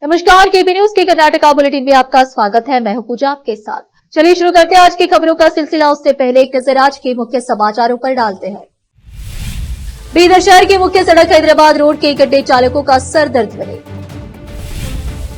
नमस्कार, केबी न्यूज के कर्नाटका बुलेटिन में आपका स्वागत है। मैं हूं पूजा आपके साथ। चलिए शुरू करते हैं आज की खबरों का सिलसिला। उससे पहले एक नजर आज के मुख्य समाचारों पर डालते हैं। बीदर शहर की मुख्य सड़क हैदराबाद रोड के गड्ढे चालकों का सर दर्द बने।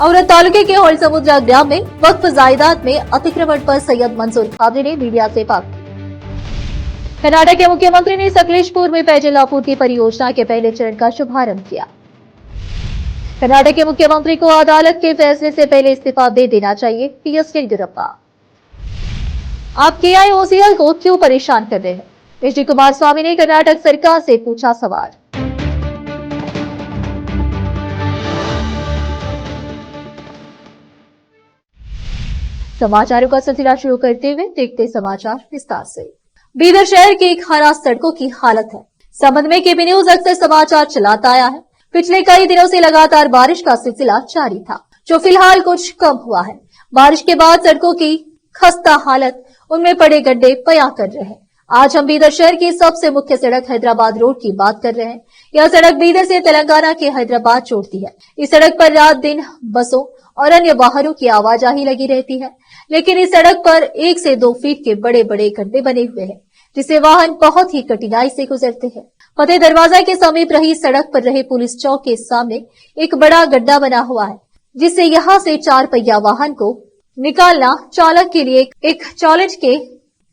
औरत तालुके के होल समुद्रा ग्राम में वक्फ जायदाद में अतिक्रमण पर सैयद मंसूर खादरी ने मीडिया से बात की। कर्नाटक के मुख्यमंत्री ने सकलेशपुर में पेयजल आपूर्ति परियोजना के पहले चरण का शुभारंभ किया। कर्नाटक के मुख्यमंत्री को अदालत के फैसले से पहले इस्तीफा दे देना चाहिए, पीएस येदियुरप्पा। आप केआईओसीएल को क्यों परेशान कर रहे हैं? एचडी कुमारस्वामी ने कर्नाटक सरकार से पूछा सवाल। समाचारों का सिलसिला शुरू करते हुए देखते समाचार विस्तार से। बीदर शहर की खराब सड़कों की हालत है। संबंध में केबी न्यूज अक्सर समाचार चलाता आया है। पिछले कई दिनों से लगातार बारिश का सिलसिला जारी था, जो फिलहाल कुछ कम हुआ है। बारिश के बाद सड़कों की खस्ता हालत, उनमें पड़े गड्ढे बयां कर रहे हैं। आज हम बीदर शहर की सबसे मुख्य सड़क हैदराबाद रोड की बात कर रहे हैं। यह सड़क बीदर से तेलंगाना के हैदराबाद जोड़ती है। इस सड़क पर रात दिन बसों और अन्य वाहनों की आवाजाही लगी रहती है, लेकिन इस सड़क पर 1 से 2 फीट के बड़े बड़े गड्ढे बने हुए हैं, जिसे वाहन बहुत ही कठिनाई से गुजरते हैं। फतेह दरवाजा के समीप रही सड़क पर रहे पुलिस चौक के सामने एक बड़ा गड्ढा बना हुआ है, जिससे यहां से 4 पहिया वाहन को निकालना चालक के लिए एक चैलेंज के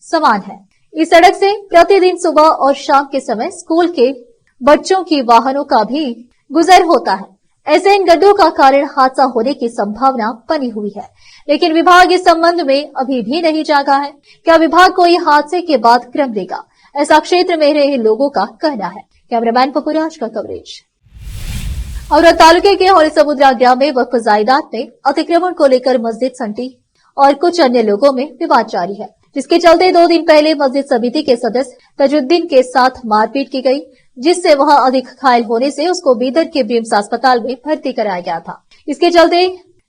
समान है। इस सड़क से प्रतिदिन सुबह और शाम के समय स्कूल के बच्चों की वाहनों का भी गुजर होता है। ऐसे इन गड्ढों का कारण हादसा होने की संभावना बनी हुई है, लेकिन विभाग इस संबंध में अभी भी नहीं जागा है। क्या विभाग कोई हादसे के बाद क्रम देगा, ऐसा क्षेत्र में रहे लोगों का कहना है। कैमरामैन पपुराज का कवरेज। और तालुके के होल समुद्रा ग्राम में वक्फ जायदाद में अतिक्रमण को लेकर मस्जिद संटी और कुछ अन्य लोगों में विवाद जारी है, जिसके चलते 2 दिन पहले मस्जिद समिति के सदस्य तजुद्दीन के साथ मारपीट की गई, जिससे वह अधिक घायल होने से उसको बीदर के ब्रिम्स अस्पताल में भर्ती कराया गया था। इसके चलते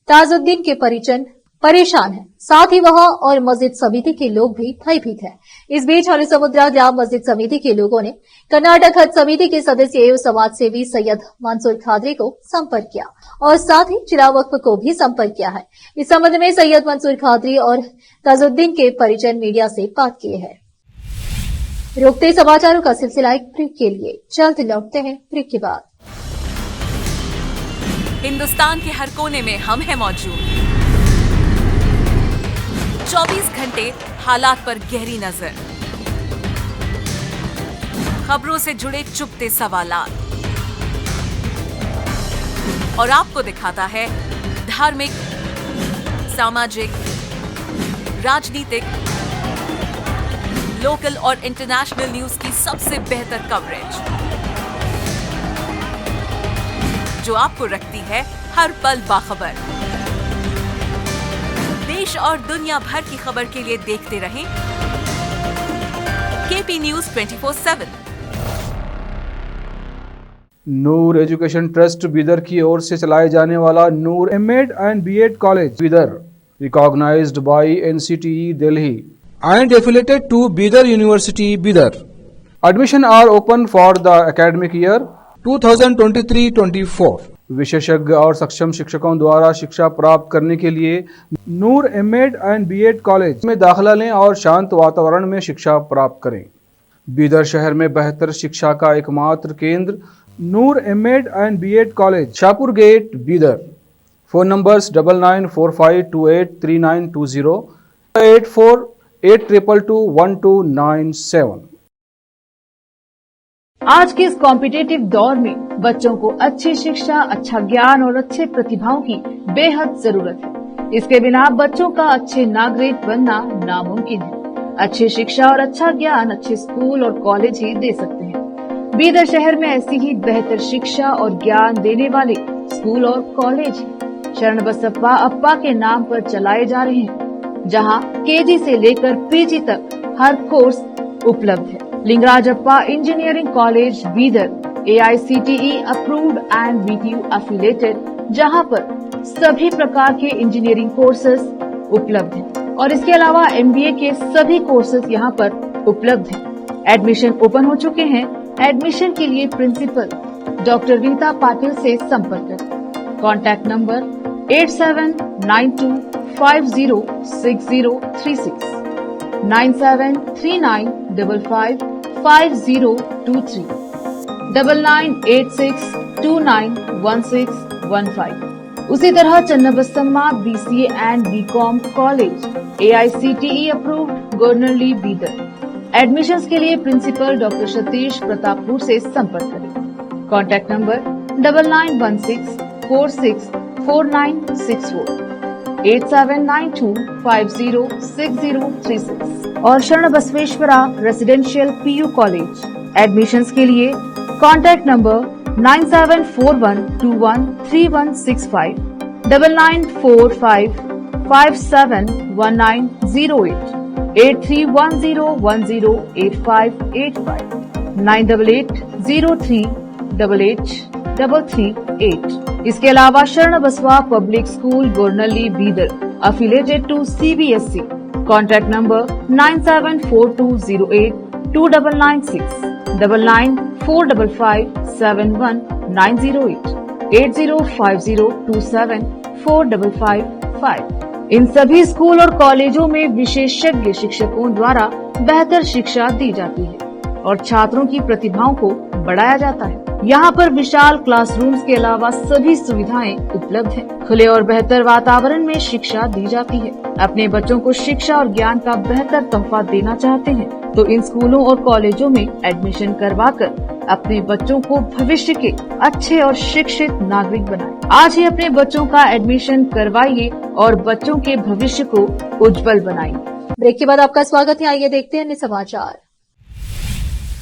ताजुद्दीन के परिजन परेशान है, साथ ही वह और मस्जिद समिति के लोग भी भयभीत है। इस बीच होल समुद्रा ग्राम मस्जिद समिति के लोगों ने कर्नाटक हज समिति के सदस्य एवं समाज सेवी सैयद मंसूर खादरी को संपर्क किया और साथ ही जिला वक्फ को भी संपर्क किया है। इस संबंध में सैयद मंसूर खादरी और ताजुद्दीन के परिजन मीडिया से बात किए हैं। रोकते समाचारों का सिलसिला एक ब्रेक के लिए, जल्द लौटते हैं ब्रेक के बाद। हिंदुस्तान के हर कोने में हम हैं मौजूद। 24 घंटे हालात पर गहरी नजर, खबरों से जुड़े चुपते सवालात और आपको दिखाता है धार्मिक, सामाजिक, राजनीतिक, लोकल और इंटरनेशनल न्यूज की सबसे बेहतर कवरेज, जो आपको रखती है हर पल बाखबर। देश और दुनिया भर की खबर के लिए देखते रहें KP news 24/7। Noor education trust Bidar की ओर से चलाए जाने वाला Noor MEd and BEd college Bidar, recognised by NCTE Delhi and affiliated to Bidar University, Bidar. Admission are open for the academic year 2023-24. विशेषज्ञ और सक्षम शिक्षकों द्वारा शिक्षा प्राप्त करने के लिए नूर एमएड एंड बीएड कॉलेज में दाखिला लें और शांत वातावरण में शिक्षा प्राप्त करें। बीदर शहर में बेहतर शिक्षा का एकमात्र केंद्र Noor MEd and BEd college, Shahpur gate, Bidar. Phone numbers 9945283920, 8482221297। आज के इस कॉम्पिटिटिव दौर में बच्चों को अच्छी शिक्षा, अच्छा ज्ञान और अच्छे प्रतिभाओं की बेहद जरूरत है। इसके बिना बच्चों का अच्छे नागरिक बनना नामुमकिन है। अच्छी शिक्षा और अच्छा ज्ञान अच्छे स्कूल और कॉलेज ही दे सकते हैं। बीदर शहर में ऐसी ही बेहतर शिक्षा और ज्ञान देने वाले स्कूल और कॉलेज शरण बसप्पा अप्पा के नाम पर चलाए जा रहे हैं, जहां केजी से लेकर पीजी तक हर कोर्स उपलब्ध है। Lingarajappa engineering college Bidar AICTE approved and BTU affiliated, जहां पर सभी प्रकार के इंजीनियरिंग कोर्सेज उपलब्ध हैं और इसके अलावा MBA के सभी कोर्सेज यहां पर उपलब्ध हैं। एडमिशन ओपन हो चुके हैं। एडमिशन के लिए प्रिंसिपल डॉक्टर रीता पाटिल से संपर्क करें। Contact number 8792506036, 9739555023, 9986291615। उसी तरह Channabasamma BCA and BCom college AICTE approved Gornalli Bidar. Admissions के लिए प्रिंसिपल डॉक्टर सतीश प्रतापपुर से संपर्क करें। कॉन्टैक्ट नंबर 9916464964, 8792506036 और शरण Basaveshwara residential PU college. Admissions के लिए कॉन्टैक्ट नंबर 9741213165, 9945571908, 8310108585, 9880388838। इसके अलावा Sharan Basava public school Gornalli Bidar affiliated to CBSE। Contact number 9742082996, 9945571908, 8050274555। इन सभी स्कूल और कॉलेजों में विशेषज्ञ शिक्षकों द्वारा बेहतर शिक्षा दी जाती है और छात्रों की प्रतिभाओं को बढ़ाया जाता है। यहाँ पर विशाल क्लासरूम्स के अलावा सभी सुविधाएं उपलब्ध हैं। खुले और बेहतर वातावरण में शिक्षा दी जाती है। अपने बच्चों को शिक्षा और ज्ञान का बेहतर तोहफा देना चाहते हैं तो इन स्कूलों और कॉलेजों में एडमिशन करवाकर अपने बच्चों को भविष्य के अच्छे और शिक्षित नागरिक बनाएं। आज ही अपने बच्चों का एडमिशन करवाइए और बच्चों के भविष्य को उज्जवल बनाइए। ब्रेक के बाद आपका स्वागत है। आइए देखते हैं अन्य समाचार।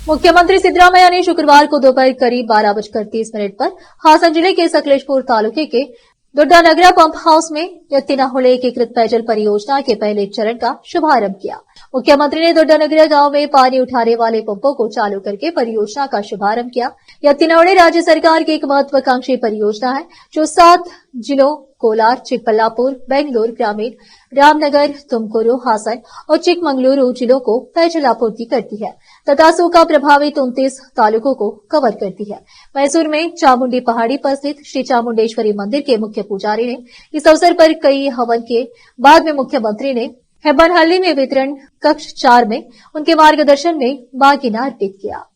मुख्यमंत्री सिद्धरामैया ने शुक्रवार को दोपहर करीब 12:30 पर हासन जिले के सकलेशपुर तालुके के दोड्डानगरा पंप हाउस में यत्तिनाहुले एकीकृत पेयजल परियोजना के पहले चरण का शुभारंभ किया। मुख्यमंत्री ने दोड्डानगरा गांव में पानी उठाने वाले पंपों को चालू करके परियोजना का शुभारंभ किया। यत्तिनाहुले राज्य सरकार की एक महत्वाकांक्षी परियोजना है जो 7 जिलों कोलार, चिकबल्लापुर, बेंगलुर ग्रामीण, रामनगर, तुमकुरू, हासन और चिकमंगलुरु जिलों को पेयजल आपूर्ति करती है तथा सूखा प्रभावित 29 तालुकों को कवर करती है। मैसूर में चामुंडी पहाड़ी पर स्थित श्री चामुंडेश्वरी मंदिर के मुख्य पुजारी ने इस अवसर पर कई हवन के बाद में मुख्यमंत्री ने हेब्बनहल्ली में वितरण कक्ष 4 में उनके मार्गदर्शन में बागीना अर्पित किया।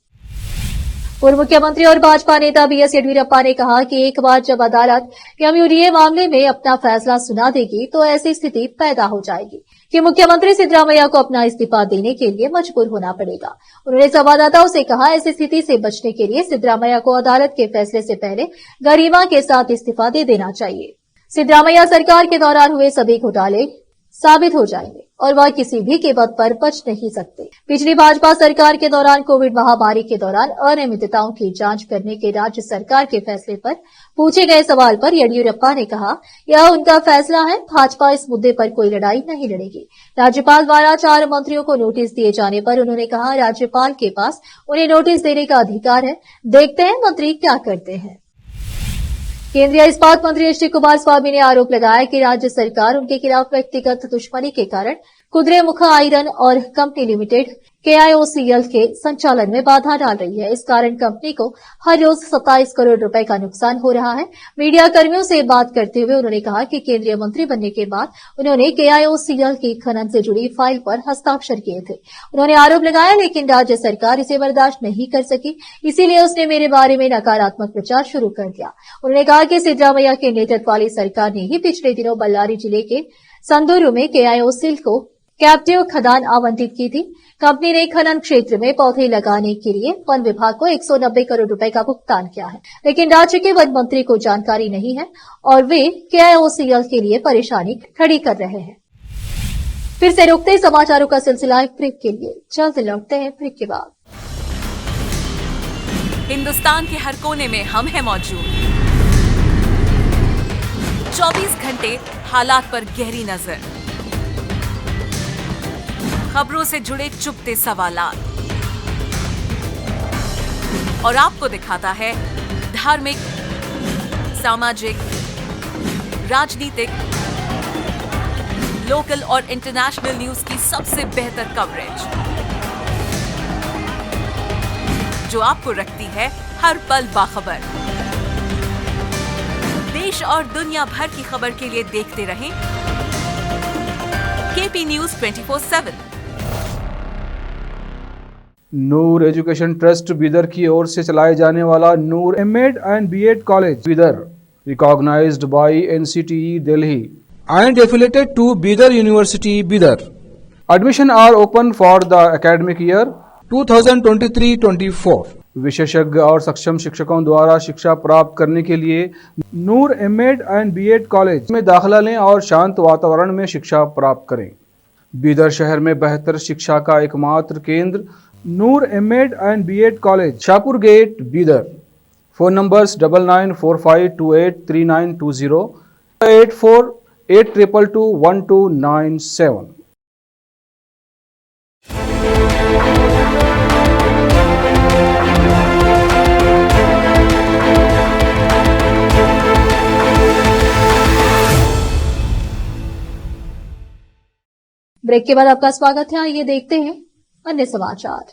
पूर्व मुख्यमंत्री और भाजपा नेता BS येदियुरप्पा ने कहा कि एक बार जब अदालत MUDA मामले में अपना फैसला सुना देगी तो ऐसी स्थिति पैदा हो जाएगी कि मुख्यमंत्री सिद्धरामैया को अपना इस्तीफा देने के लिए मजबूर होना पड़ेगा। उन्होंने संवाददाताओं से कहा, ऐसी स्थिति से बचने के लिए सिद्धरामैया को अदालत के फैसले से पहले गरिमा के साथ इस्तीफा दे देना चाहिए। सिद्धरामैया सरकार के दौरान हुए सभी घोटाले साबित हो जाएंगे और वह किसी भी कीमत पर बच नहीं सकते। पिछली भाजपा सरकार के दौरान कोविड महामारी के दौरान अनियमितताओं की जांच करने के राज्य सरकार के फैसले पर पूछे गए सवाल पर येदियुरप्पा ने कहा, यह उनका फैसला है। भाजपा इस मुद्दे पर कोई लड़ाई नहीं लड़ेगी। राज्यपाल द्वारा 4 मंत्रियों को नोटिस दिए जाने पर उन्होंने कहा, राज्यपाल के पास उन्हें नोटिस देने का अधिकार है। देखते हैं मंत्री क्या करते हैं। केंद्रीय इस्पात मंत्री श्री कुमार स्वामी ने आरोप लगाया कि राज्य सरकार उनके खिलाफ व्यक्तिगत दुश्मनी के कारण कुद्रेमुख आयरन और कंपनी लिमिटेड KIOCL के संचालन में बाधा डाल रही है। इस कारण कंपनी को हर रोज 27 करोड़ रुपए का नुकसान हो रहा है। मीडिया कर्मियों से बात करते हुए उन्होंने कहा कि केंद्रीय मंत्री बनने के बाद उन्होंने KIOCL की खनन से जुड़ी फाइल पर हस्ताक्षर किए थे। उन्होंने आरोप लगाया, लेकिन राज्य सरकार इसे बर्दाश्त नहीं कर सकी, इसीलिए उसने मेरे बारे में नकारात्मक प्रचार शुरू कर दिया। उन्होंने कहा कि सिद्धरामैया के नेतृत्व वाली सरकार ने ही पिछले दिनों बल्लारी जिले के संदूरू में KIOCL को कैप्टिव खदान आवंटित की थी। कंपनी ने खनन क्षेत्र में पौधे लगाने के लिए वन विभाग को 190 करोड़ रुपए का भुगतान किया है, लेकिन राज्य के वन मंत्री को जानकारी नहीं है और वे KIOCL के लिए परेशानी खड़ी कर रहे हैं। फिर से रुकते हैं समाचारों का सिलसिला ब्रेक के लिए। जल्द लौटते हैं ब्रेक के बाद। हिंदुस्तान के हर कोने में हम हैं मौजूद। 24 घंटे हालात पर गहरी नजर, खबरों से जुड़े चुपते सवालात और आपको दिखाता है धार्मिक, सामाजिक, राजनीतिक, लोकल और इंटरनेशनल न्यूज की सबसे बेहतर कवरेज जो आपको रखती है हर पल बाखबर। देश और दुनिया भर की खबर के लिए देखते रहें KP news 24/7। Noor education trust Bidar की ओर से चलाए जाने वाला Noor MEd and BEd college Bidar recognised by NCTE Delhi and affiliated to Bidar University, Bidar. Admission are open for the academic year 2023-24. विशेषज्ञ और सक्षम शिक्षकों द्वारा शिक्षा प्राप्त करने के लिए नूर एमएड एंड बीएड कॉलेज में दाखिला लें और शांत वातावरण में शिक्षा प्राप्त करें। बीदर शहर में बेहतर शिक्षा का एकमात्र केंद्र Noor MEd and BEd college, Shahpur gate, Bidar. Phone numbers 9945283920, 8482221297। Break के बाद आपका स्वागत है। आइए देखते हैं अन्य समाचार।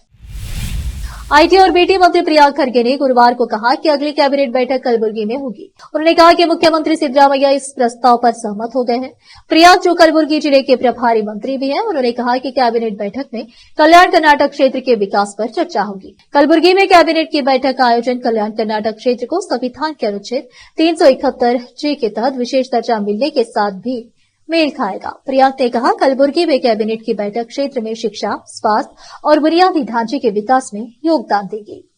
आईटी और बीटी मंत्री प्रियांक खड़गे ने गुरुवार को कहा कि अगली कैबिनेट बैठक कलबुर्गी में होगी। उन्होंने कहा कि मुख्यमंत्री सिद्धरामैया इस प्रस्ताव पर सहमत हो गए हैं। प्रियांक जो कलबुर्गी जिले के प्रभारी मंत्री भी हैं, उन्होंने कहा कि कैबिनेट बैठक में कल्याण कर्नाटक क्षेत्र के विकास पर चर्चा होगी। कलबुर्गी में कैबिनेट की बैठक का आयोजन कल्याण कर्नाटक क्षेत्र को संविधान के अनुच्छेद 371 के तहत विशेष दर्जा मिलने के साथ भी मेल खाएगा। प्रियांक ने कहा, कलबुर्गी में कैबिनेट की बैठक क्षेत्र में शिक्षा, स्वास्थ्य और बुनियादी ढांचे के विकास में योगदान देगी।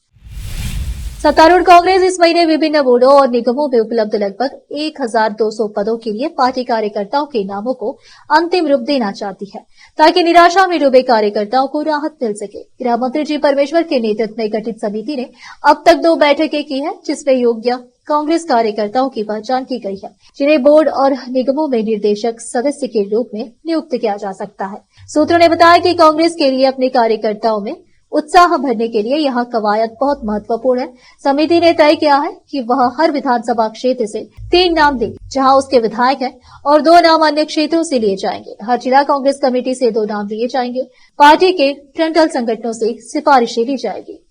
सत्तारूढ़ कांग्रेस इस महीने विभिन्न बोर्डों और निगमों में उपलब्ध लगभग 1200 पदों के लिए पार्टी कार्यकर्ताओं के नामों को अंतिम रूप देना चाहती है, ताकि निराशा में डूबे कार्यकर्ताओं को राहत मिल सके। गृह मंत्री जी परमेश्वर के नेतृत्व में गठित समिति ने अब तक 2 बैठकें की है, जिसमें योग्य कांग्रेस कार्यकर्ताओं की पहचान की गई है, जिन्हें बोर्ड और निगमों में निर्देशक सदस्य के रूप में नियुक्त किया जा सकता है। सूत्रों ने बताया कि कांग्रेस के लिए अपने कार्यकर्ताओं में उत्साह भरने के लिए यह कवायद बहुत महत्वपूर्ण है। समिति ने तय किया है कि वह हर विधानसभा क्षेत्र से 3 नाम देगी, जहां उसके विधायक हैं, और 2 नाम अन्य क्षेत्रों से लिए जाएंगे। हर जिला कांग्रेस कमेटी से 2 नाम लिए जाएंगे। पार्टी के फ्रंटल संगठनों से सिफारिशें ली जाएगी।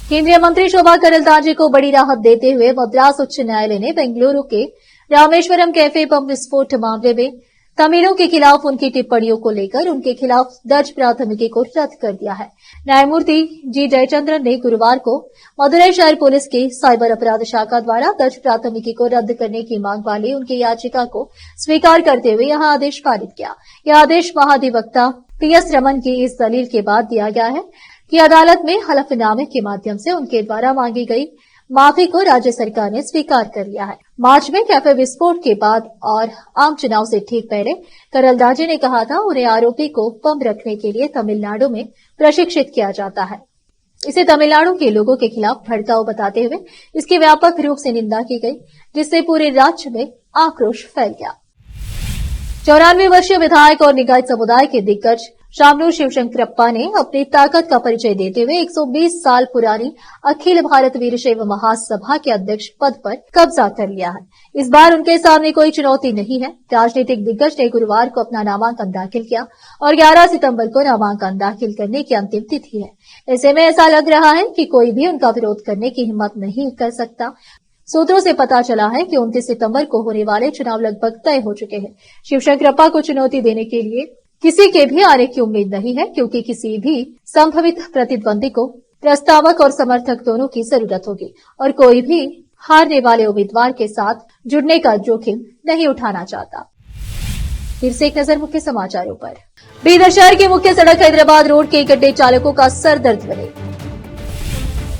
केंद्रीय मंत्री शोभा करंदलाजे को बड़ी राहत देते हुए मद्रास उच्च न्यायालय ने बेंगलुरु के रामेश्वरम कैफे बम विस्फोट मामले में तमिलों के खिलाफ उनकी टिप्पणियों को लेकर उनके खिलाफ दर्ज प्राथमिकी को रद्द कर दिया है। न्यायमूर्ति जी जयचंद्रन ने गुरुवार को मदुरई शहर पुलिस की साइबर अपराध शाखा द्वारा दर्ज प्राथमिकी को रद्द करने की मांग वाली उनकी याचिका को स्वीकार करते हुए यह आदेश पारित किया। यह आदेश महाधिवक्ता पीएस रमन की इस दलील के बाद दिया गया है कि अदालत में हलफनामे के माध्यम से उनके द्वारा मांगी गई माफी को राज्य सरकार ने स्वीकार कर लिया है। मार्च में कैफे विस्फोट के बाद और आम चुनाव से ठीक पहले करंदलाजे ने कहा था उन्हें आरोपी को बम रखने के लिए तमिलनाडु में प्रशिक्षित किया जाता है। इसे तमिलनाडु के लोगों के खिलाफ भड़काऊ बताते हुए इसकी व्यापक रूप से निंदा की गई, जिससे पूरे राज्य में आक्रोश फैल गया। 94 वर्षीय विधायक और निगायत समुदाय के दिग्गज शामनूर शिवशंकरप्पा ने अपनी ताकत का परिचय देते हुए 120 साल पुरानी अखिल भारत वीरशैव महासभा के अध्यक्ष पद पर कब्जा कर लिया है। इस बार उनके सामने कोई चुनौती नहीं है। राजनीतिक दिग्गज ने गुरुवार को अपना नामांकन दाखिल किया और 11 सितंबर को नामांकन दाखिल करने की अंतिम तिथि है। ऐसे में ऐसा लग रहा है कि कोई भी उनका विरोध करने की हिम्मत नहीं कर सकता। सूत्रों से पता चला है कि 29 सितंबर को होने वाले चुनाव लगभग तय हो चुके हैं। शिवशंकरप्पा को चुनौती देने के लिए किसी के भी आने की उम्मीद नहीं है, क्योंकि किसी भी संभावित प्रतिद्वंदी को प्रस्तावक और समर्थक दोनों की जरूरत होगी और कोई भी हारने वाले उम्मीदवार के साथ जुड़ने का जोखिम नहीं उठाना चाहता। फिर से एक नजर मुख्य समाचारों पर। बीदर शहर की मुख्य सड़क हैदराबाद रोड के गड्ढे चालकों का सर दर्द बने।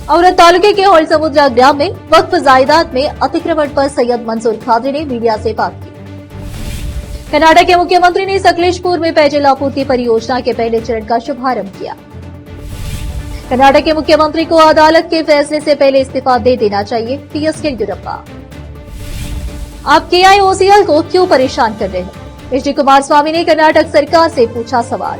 औरत तालुके के होल समुद्रा ग्राम में वक्फ जायदाद में अतिक्रमण पर सैयद मंसूर खादरी ने मीडिया से बात की। कर्नाटक के मुख्यमंत्री ने सकलेशपुर में पेयजल आपूर्ति परियोजना के पहले चरण का शुभारंभ किया। कर्नाटक के मुख्यमंत्री को अदालत के फैसले से पहले इस्तीफा दे देना चाहिए, पीएस येदियुरप्पा। आप केआईओसीएल को क्यों परेशान कर रहे हैं? एचडी कुमारस्वामी ने कर्नाटक सरकार से पूछा सवाल।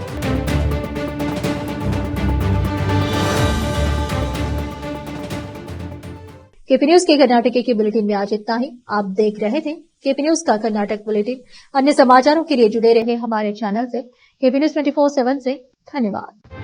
केपी न्यूज के कर्नाटक के बुलेटिन में आज इतना ही। आप देख रहे थे केपी न्यूज का कर्नाटक बुलेटिन। अन्य समाचारों के लिए जुड़े रहे हमारे चैनल से। केपी न्यूज 24/7 से धन्यवाद।